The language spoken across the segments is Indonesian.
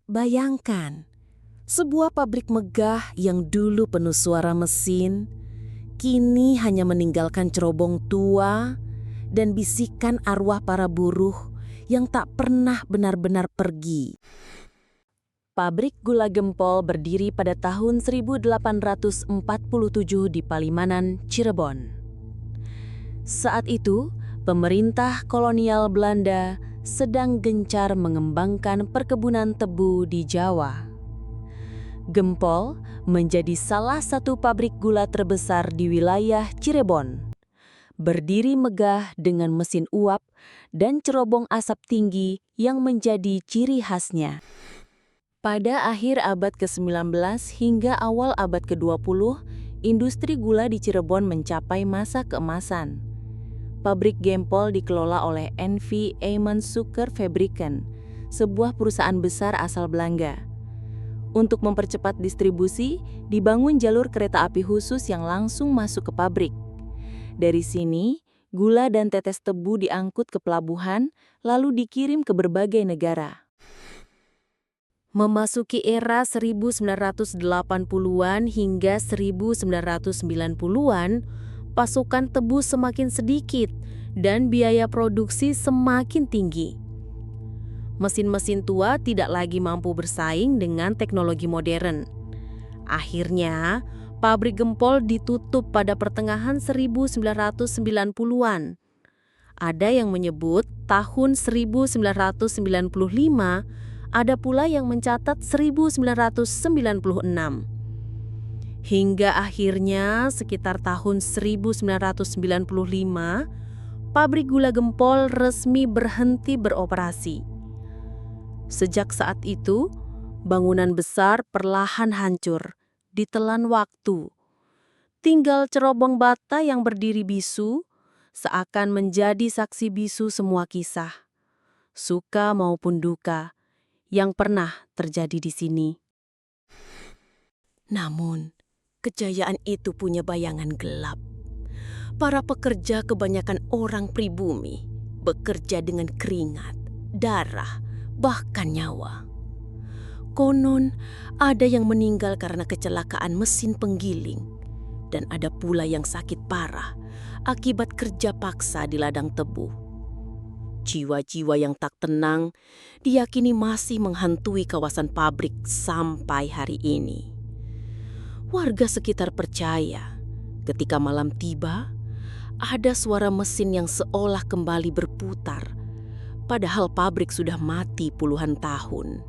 Bayangkan, sebuah pabrik megah yang dulu penuh suara mesin, kini hanya meninggalkan cerobong tua dan bisikan arwah para buruh yang tak pernah benar-benar pergi. Pabrik gula Gempol berdiri pada tahun 1847 di Palimanan, Cirebon. Saat itu, pemerintah kolonial Belanda sedang gencar mengembangkan perkebunan tebu di Jawa. Gempol menjadi salah satu pabrik gula terbesar di wilayah Cirebon. Berdiri megah dengan mesin uap dan cerobong asap tinggi yang menjadi ciri khasnya. Pada akhir abad ke-19 hingga awal abad ke-20, industri gula di Cirebon mencapai masa keemasan. Pabrik Gempol dikelola oleh N.V. Eijman Suker Fabrieken, sebuah perusahaan besar asal Belanda. Untuk mempercepat distribusi, dibangun jalur kereta api khusus yang langsung masuk ke pabrik. Dari sini, gula dan tetes tebu diangkut ke pelabuhan, lalu dikirim ke berbagai negara. Memasuki era 1980-an hingga 1990-an, pasokan tebu semakin sedikit dan biaya produksi semakin tinggi. Mesin-mesin tua tidak lagi mampu bersaing dengan teknologi modern. Akhirnya, pabrik Gempol ditutup pada pertengahan 1990-an. Ada yang menyebut tahun 1995, ada pula yang mencatat 1996. Hingga akhirnya sekitar tahun 1995, pabrik gula Gempol resmi berhenti beroperasi. Sejak saat itu, bangunan besar perlahan hancur, ditelan waktu. Tinggal cerobong bata yang berdiri bisu, seakan menjadi saksi bisu semua kisah, suka maupun duka, yang pernah terjadi di sini. Namun, kejayaan itu punya bayangan gelap. Para pekerja, kebanyakan orang pribumi, bekerja dengan keringat, darah, bahkan nyawa. Konon, ada yang meninggal karena kecelakaan mesin penggiling, dan ada pula yang sakit parah akibat kerja paksa di ladang tebu. Jiwa-jiwa yang tak tenang diyakini masih menghantui kawasan pabrik sampai hari ini. Warga sekitar percaya, ketika malam tiba, ada suara mesin yang seolah kembali berputar, padahal pabrik sudah mati puluhan tahun.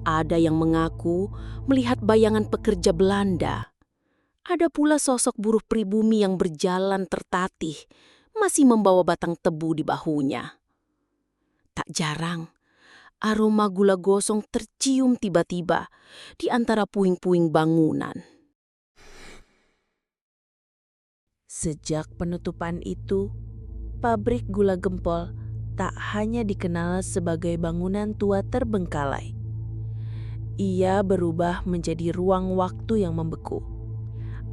Ada yang mengaku melihat bayangan pekerja Belanda. Ada pula sosok buruh pribumi yang berjalan tertatih, masih membawa batang tebu di bahunya. Tak jarang, aroma gula gosong tercium tiba-tiba di antara puing-puing bangunan. Sejak penutupan itu, pabrik gula Gempol tak hanya dikenal sebagai bangunan tua terbengkalai. Ia berubah menjadi ruang waktu yang membeku,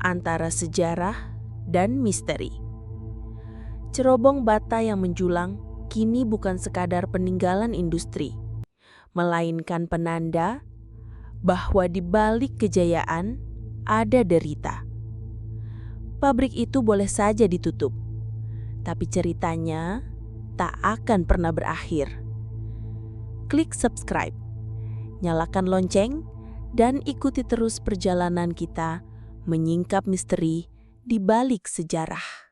antara sejarah dan misteri. Cerobong bata yang menjulang kini bukan sekadar peninggalan industri, melainkan penanda bahwa di balik kejayaan ada derita. Pabrik itu boleh saja ditutup, tapi ceritanya tak akan pernah berakhir. Klik subscribe, nyalakan lonceng, dan ikuti terus perjalanan kita menyingkap misteri di balik sejarah.